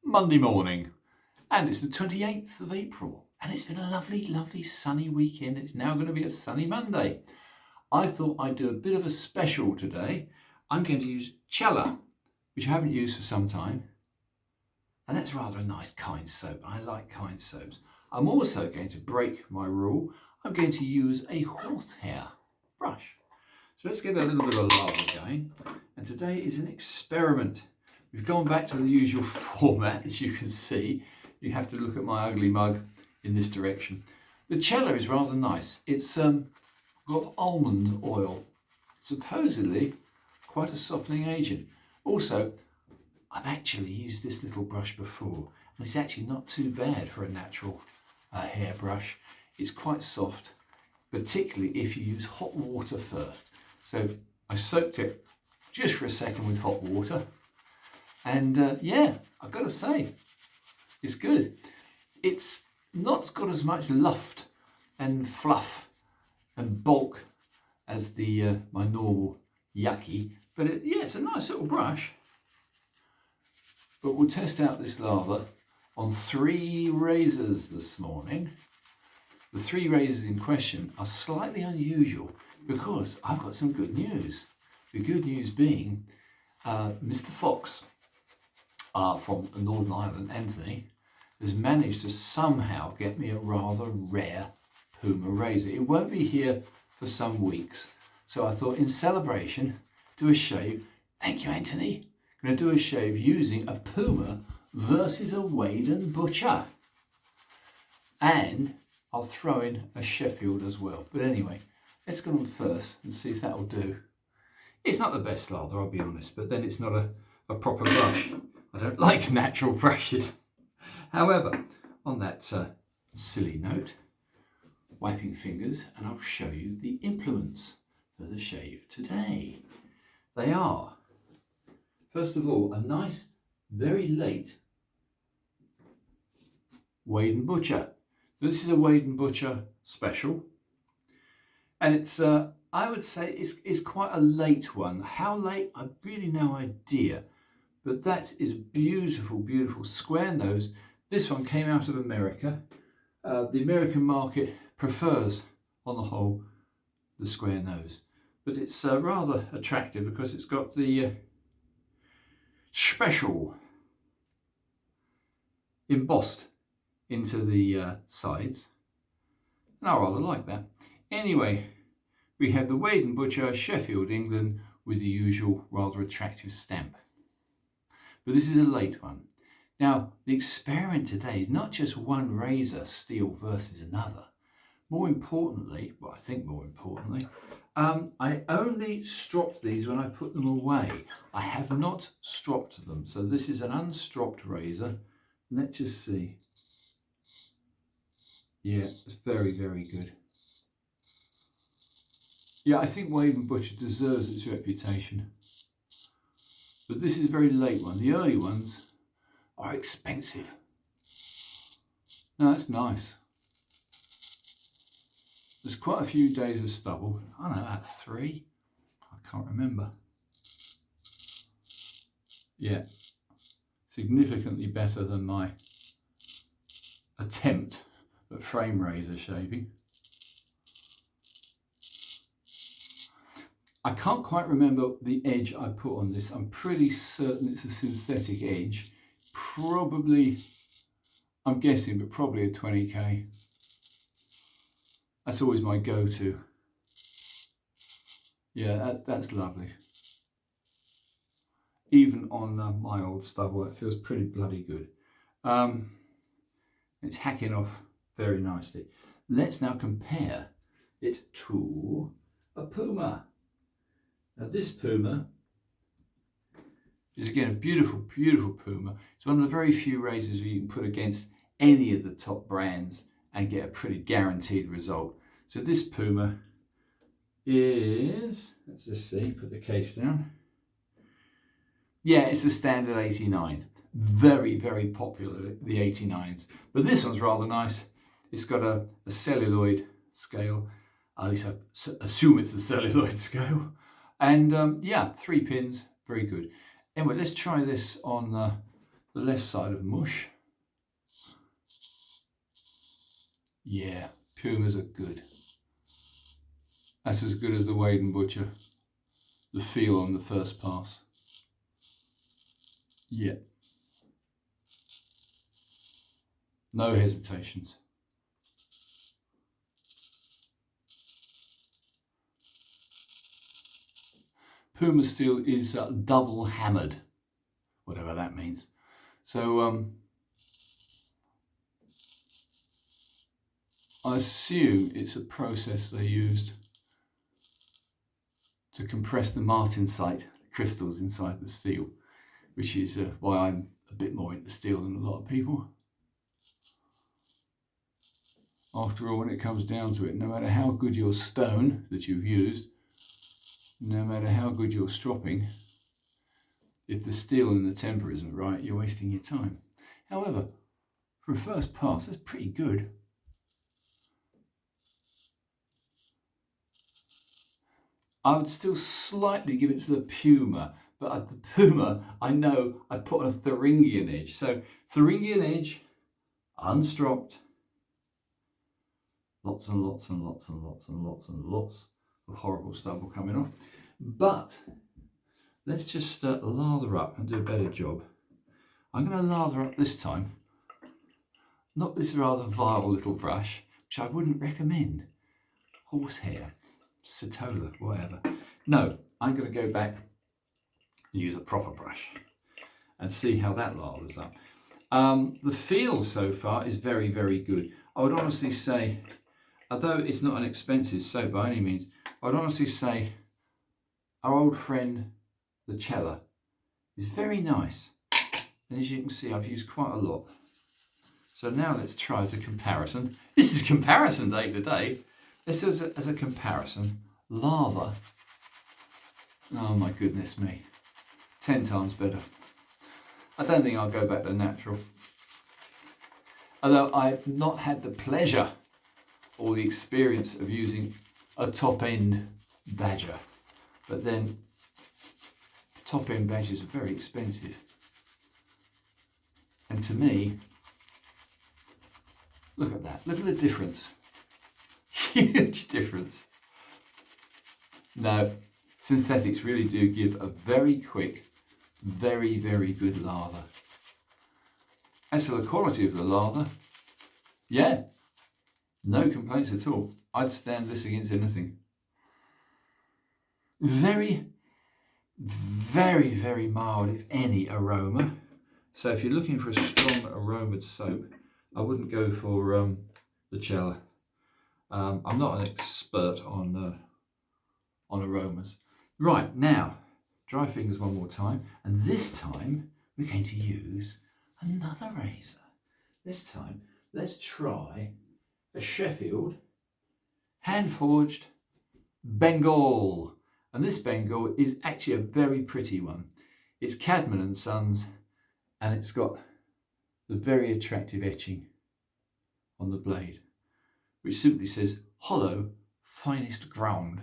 Monday morning, and it's the 28th of April, and it's been a lovely sunny weekend. It's now going to be a sunny Monday. I thought I'd do a bit of a special today. I'm going to use Cella, which I haven't used for some time, and that's rather a nice kind soap. I like kind soaps. I'm also going to break my rule. I'm going to use a horsehair brush. So let's get a little bit of lava going, and today is an experiment. We've gone back to the usual format, as you can see. You have to look at my ugly mug in this direction. The Cella is rather nice. It's got almond oil, supposedly quite a softening agent. Also, I've actually used this little brush before, and it's actually not too bad for a natural hair brush. It's quite soft, particularly if you use hot water first. So I soaked it just for a second with hot water. And yeah, I've got to say, it's good. It's not got as much luft and fluff and bulk as the my normal yucky, but yeah, it's a nice little brush. But we'll test out this lava on 3 razors this morning. The 3 razors in question are slightly unusual because I've got some good news. The good news being Mr. Fox from Northern Ireland, Anthony, has managed to somehow get me a rather rare Puma razor. It won't be here for some weeks, so I thought in celebration, do a shave. Thank you, Anthony. I'm going to do a shave using a Puma versus a Wade&Butcher. And I'll throw in a Sheffield as well. But anyway, let's go on first and see if that'll do. It's not the best lather, I'll be honest, but then it's not a proper brush. I don't like natural brushes. However, on that silly note, wiping fingers, and I'll show you the implements for the shave today. They are, first of all, a nice, very late Wade&Butcher. This is a Wade&Butcher special, and it's, I would say, it's quite a late one. How late, I've really no idea. But that is beautiful, beautiful square nose. This one came out of America. The American market prefers, on the whole, the square nose. But it's rather attractive because it's got the special embossed into the sides. And I rather like that. Anyway, we have the Wade&Butcher, Sheffield, England, with the usual rather attractive stamp. But this is a late one. Now, the experiment today is not just one razor steel versus another. More importantly, well, I think more importantly, I only stropped these when I put them away. I have not stropped them. So this is an unstropped razor. Let's just see. Yeah, it's very, very good. Yeah, I think Wade&Butcher deserves its reputation. But this is a very late one. The early ones are expensive. No, that's nice. There's quite a few days of stubble. I don't know, about 3. I can't remember. Yeah, significantly better than my attempt at frame razor shaving. I can't quite remember the edge I put on this. I'm pretty certain it's a synthetic edge. Probably, I'm guessing, but probably a 20k. That's always my go-to. Yeah, that's lovely. Even on my old stubble, it feels pretty bloody good. It's hacking off very nicely. Let's now compare it to a Puma. Now this Puma is again a beautiful, beautiful Puma. It's one of the very few razors where you can put against any of the top brands and get a pretty guaranteed result. So this Puma is, let's just see, put the case down. Yeah, it's a standard 89. Very, very popular, the 89s. But this one's rather nice. It's got a celluloid scale. At least I assume it's the celluloid scale. And yeah, 3 pins, very good. Anyway, let's try this on the the left side of mush. Yeah, Pumas are good. That's as good as the Wade&Butcher. The feel on the first pass. Yeah. No hesitations. Puma steel is double hammered, whatever that means. So I assume it's a process they used to compress the martensite, the crystals inside the steel, which is why I'm a bit more into steel than a lot of people. After all, when it comes down to it, no matter how good your stone that you've used, no matter how good your stropping, if the steel and the temper isn't right, you're wasting your time. However, for a first pass, that's pretty good. I would still slightly give it to the Puma, but at the Puma, I know I put on a thuringian edge. So thuringian edge, unstropped, lots and lots and lots and lots and lots and lots of horrible stubble coming off. But let's just lather up and do a better job. I'm going to lather up this time, not this rather vile little brush, which I wouldn't recommend. Horsehair, Cella, whatever. No, I'm going to go back and use a proper brush and see how that lathers up. The feel so far is very, very good. I would honestly say, although it's not an expensive soap by any means, I would honestly say our old friend, the Cella, is very nice. And as you can see, I've used quite a lot. So now let's try as a comparison. This is comparison day today. This is as a comparison. Lather. Oh my goodness me. 10 times better. I don't think I'll go back to natural. Although I've not had the pleasure or the experience of using a top-end badger. But then top-end badgers are very expensive. And to me, look at that. Look at the difference. Huge difference. No, synthetics really do give a very quick, very, very good lather. As for the quality of the lather, yeah, no complaints at all. I'd stand this against anything. Very, very, very mild, if any, aroma. So if you're looking for a strong aromaed soap, I wouldn't go for the Cella. I'm not an expert on aromas. Right, now, dry fingers one more time. And this time, we're going to use another razor. This time, let's try a Sheffield hand-forged Bengal. And this Bengal is actually a very pretty one. It's Cadman and Sons, and it's got the very attractive etching on the blade, which simply says, hollow, finest ground.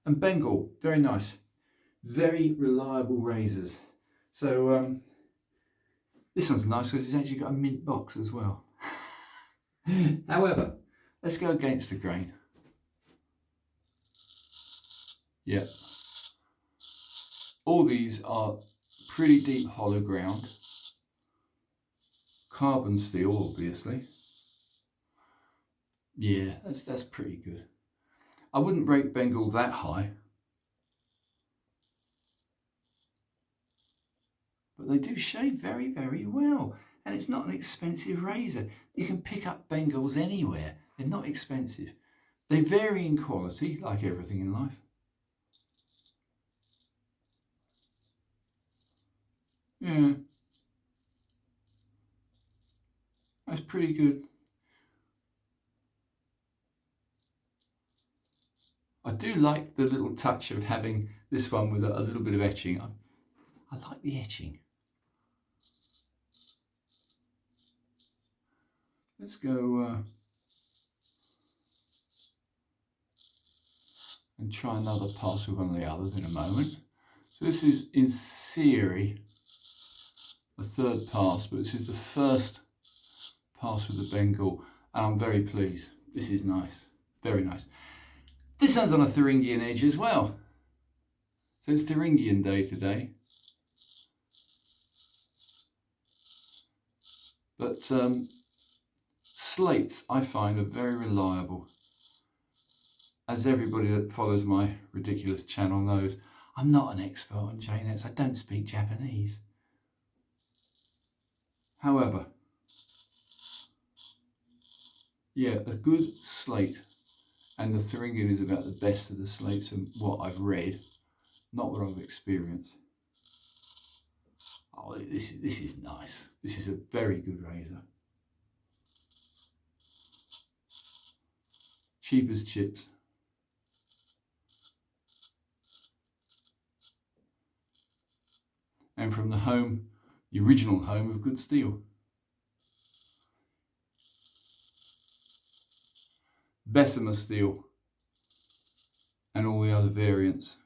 And Bengal, very nice, very reliable razors. So this one's nice because it's actually got a mint box as well. However, let's go against the grain. Yeah. All these are pretty deep hollow ground. Carbon steel, obviously. Yeah, that's pretty good. I wouldn't rate Bengal that high, but they do shave very, very well. And it's not an expensive razor. You can pick up Bengals anywhere. They're not expensive. They vary in quality, like everything in life. Yeah, that's pretty good. I do like the little touch of having this one with a little bit of etching. I like the etching. Let's go and try another pass with one of the others in a moment. So this is in theory a third pass, but this is the first pass with the Bengal, and I'm very pleased. This is nice, very nice. This one's on a Thuringian edge as well. So it's Thuringian Day today. But slates, I find, are very reliable. As everybody that follows my ridiculous channel knows, I'm not an expert on J-nets. I don't speak Japanese. However, yeah, a good slate, and the Thuringian is about the best of the slates from what I've read, not what I've experienced. Oh, this is nice. This is a very good razor. Cheap as chips. And from the home, the original home of good steel. Bessemer steel and all the other variants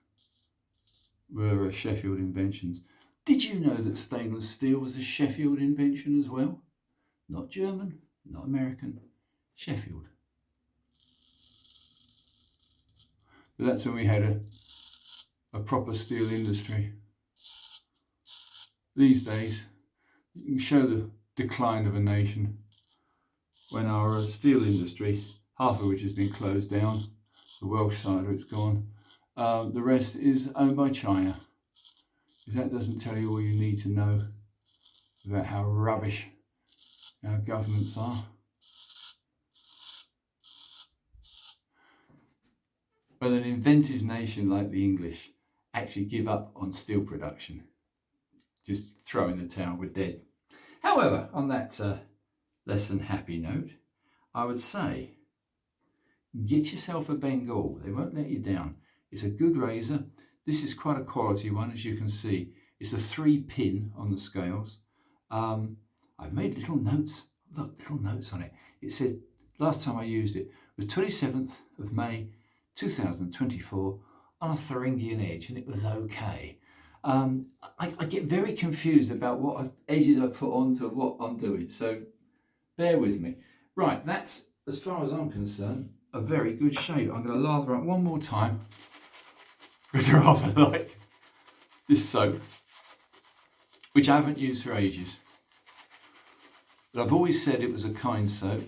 were Sheffield inventions. Did you know that stainless steel was a Sheffield invention as well? Not German, not American, Sheffield. But that's when we had a proper steel industry. These days, you can show the decline of a nation when our steel industry, half of which has been closed down, the Welsh side of it's gone, the rest is owned by China. If that doesn't tell you all you need to know about how rubbish our governments are. But an inventive nation like the English actually give up on steel production. Just throw in the towel, we're dead. However, on that less than happy note, I would say, get yourself a Bengal. They won't let you down. It's a good razor. This is quite a quality one, as you can see. It's a 3-pin on the scales. I've made little notes. Look, little notes on it. It says, last time I used it was 27th of May 2024 on a Thuringian edge, and it was okay. I get very confused about what edges I put onto what I'm doing, so bear with me. Right, that's, as far as I'm concerned, a very good shape. I'm going to lather up one more time because I rather like this soap, which I haven't used for ages. But I've always said it was a kind soap,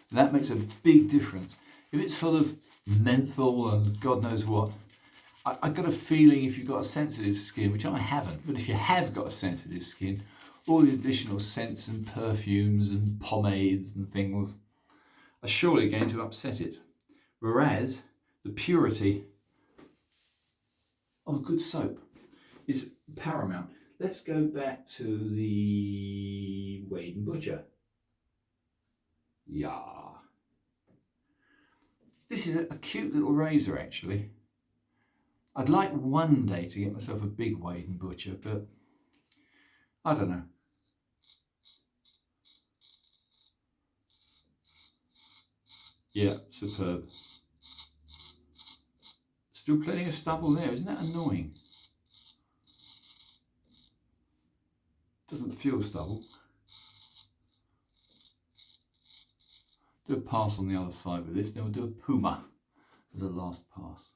and that makes a big difference. If it's full of menthol and God knows what, I've got a feeling if you've got a sensitive skin, which I haven't, but if you have got a sensitive skin, all the additional scents and perfumes and pomades and things are surely going to upset it. Whereas the purity of a good soap is paramount. Let's go back to the Wade&Butcher. Yeah. This is a cute little razor actually. I'd like one day to get myself a big Wade&Butcher, but I don't know. Yeah, superb. Still plenty of stubble there, isn't that annoying? Doesn't feel stubble. Do a pass on the other side with this, then we'll do a Puma as a last pass.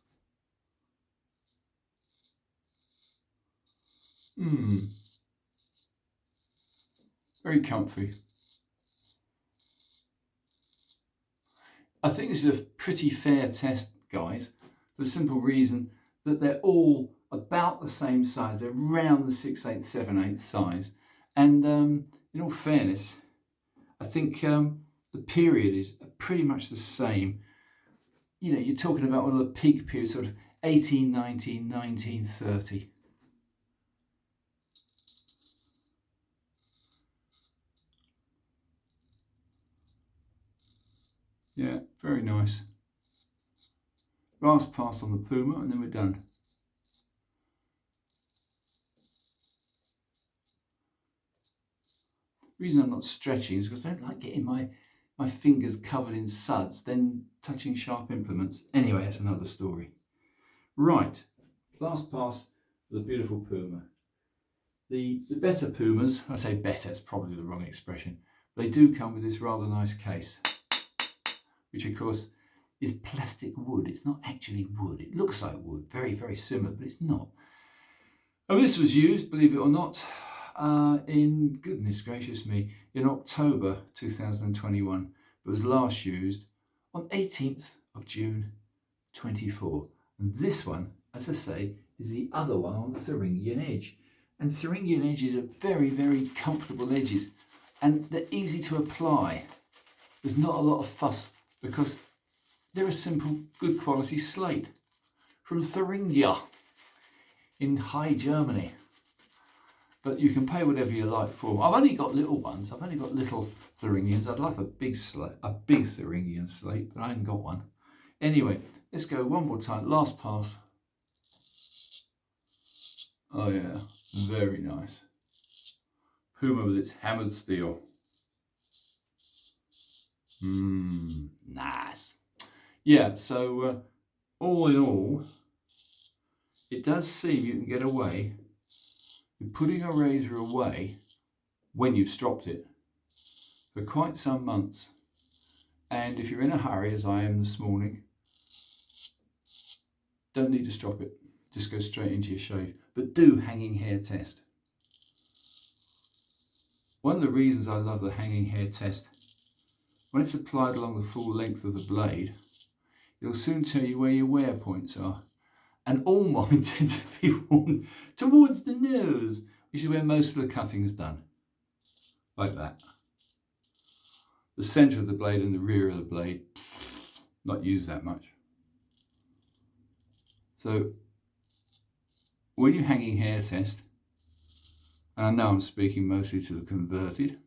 Very comfy. I think this is a pretty fair test, guys, for the simple reason that they're all about the same size. They're around the 6/8, 7/8 size. And in all fairness, I think the period is pretty much the same. You know, you're talking about one of the peak periods, sort of 1819, 1930. Yeah, very nice. Last pass on the Puma and then we're done. The reason I'm not stretching is because I don't like getting my fingers covered in suds, then touching sharp implements. Anyway, that's another story. Right, last pass for the beautiful Puma. The better Pumas, I say better, it's probably the wrong expression, they do come with this rather nice case, which of course is plastic wood. It's not actually wood. It looks like wood, very, very similar, but it's not. And this was used, believe it or not, in, goodness gracious me, in October 2021. It was last used on 18th of June 24. And this one, as I say, is the other one on the Thuringian edge. And Thuringian edges are very, very comfortable edges, and they're easy to apply. There's not a lot of fuss because they're a simple, good quality slate from Thuringia in High Germany. But you can pay whatever you like for them. I've only got little ones. I've only got little Thuringians. I'd like a big Thuringian slate, but I haven't got one. Anyway, let's go one more time. Last pass. Oh yeah, very nice. Puma with its hammered steel. Nice. Yeah, so all in all, it does seem you can get away with putting a razor away when you've stropped it for quite some months. And if you're in a hurry, as I am this morning, don't need to strop it. Just go straight into your shave. But do hanging hair test. One of the reasons I love the hanging hair test, when it's applied along the full length of the blade, it'll soon tell you where your wear points are. And all mine tend to be worn towards the nose, which is where most of the cutting's done. Like that. The centre of the blade and the rear of the blade, not used that much. So, when you're hanging hair test, and I know I'm speaking mostly to the converted,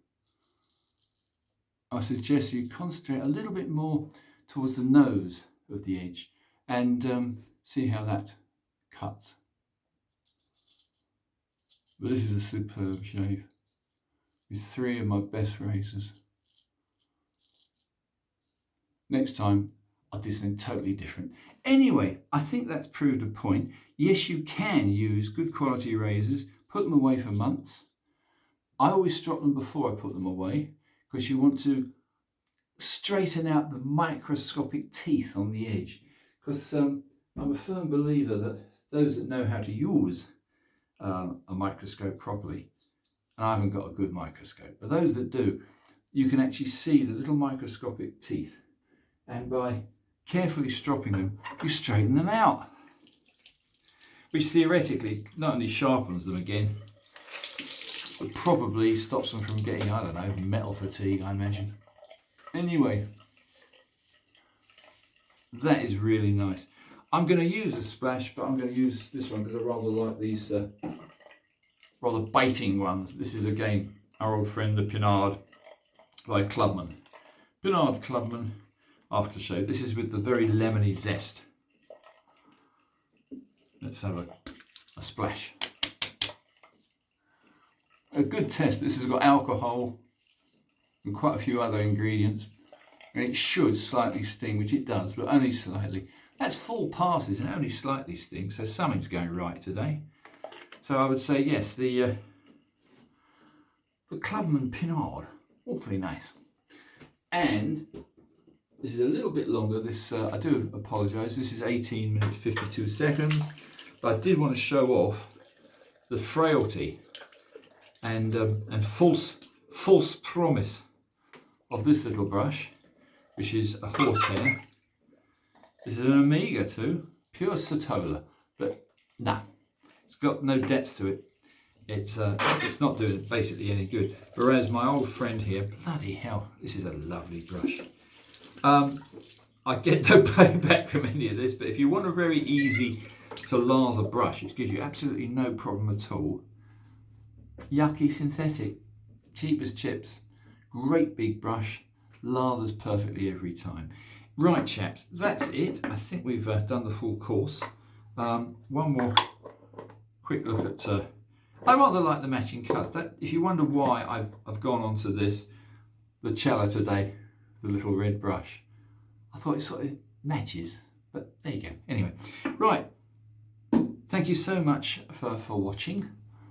I suggest you concentrate a little bit more towards the nose of the edge and see how that cuts. But this is a superb shave with 3 of my best razors. Next time I'll do something totally different. Anyway, I think that's proved a point. Yes, you can use good quality razors, put them away for months. I always strop them before I put them away because you want to straighten out the microscopic teeth on the edge. Because I'm a firm believer that those that know how to use a microscope properly, and I haven't got a good microscope, but those that do, you can actually see the little microscopic teeth. And by carefully stropping them, you straighten them out. Which theoretically not only sharpens them again, but probably stops them from getting, I don't know, metal fatigue, I imagine. Anyway, that is really nice. I'm going to use a splash, but I'm going to use this one because I rather like these rather biting ones. This is again our old friend the Pinard by Clubman. Pinard Clubman aftershave. This is with the very lemony zest. Let's have a splash. A good test. This has got alcohol and quite a few other ingredients, and it should slightly sting, which it does, but only slightly. That's full passes and only slightly stings, so something's going right today. So I would say yes, the Clubman Pinard, awfully nice. And this is a little bit longer. This I do apologise. This is 18 minutes 52 seconds, but I did want to show off the frailty and false promise of this little brush, which is a horsehair. This is an Omega 2, pure Satola, but nah, it's got no depth to it. It's not doing basically any good. Whereas my old friend here, bloody hell, this is a lovely brush. I get no payback from any of this, but if you want a very easy to lather brush, which gives you absolutely no problem at all, Yucky Synthetic, cheap as chips, great big brush, lathers perfectly every time. Right chaps, that's it. I think we've done the full course. One more quick look at, I rather like the matching cuts. That, if you wonder why I've gone on to this, the Cella today, the little red brush, I thought it sort of matches, but there you go. Anyway, right, thank you so much for watching.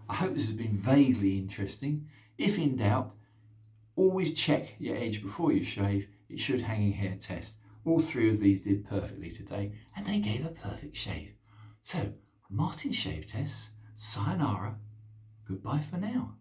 I hope this has been vaguely interesting. If in doubt, always check your edge before you shave. It should hanging hair test. All three of these did perfectly today, and they gave a perfect shave. So, Martin's shave tests, sayonara, goodbye for now.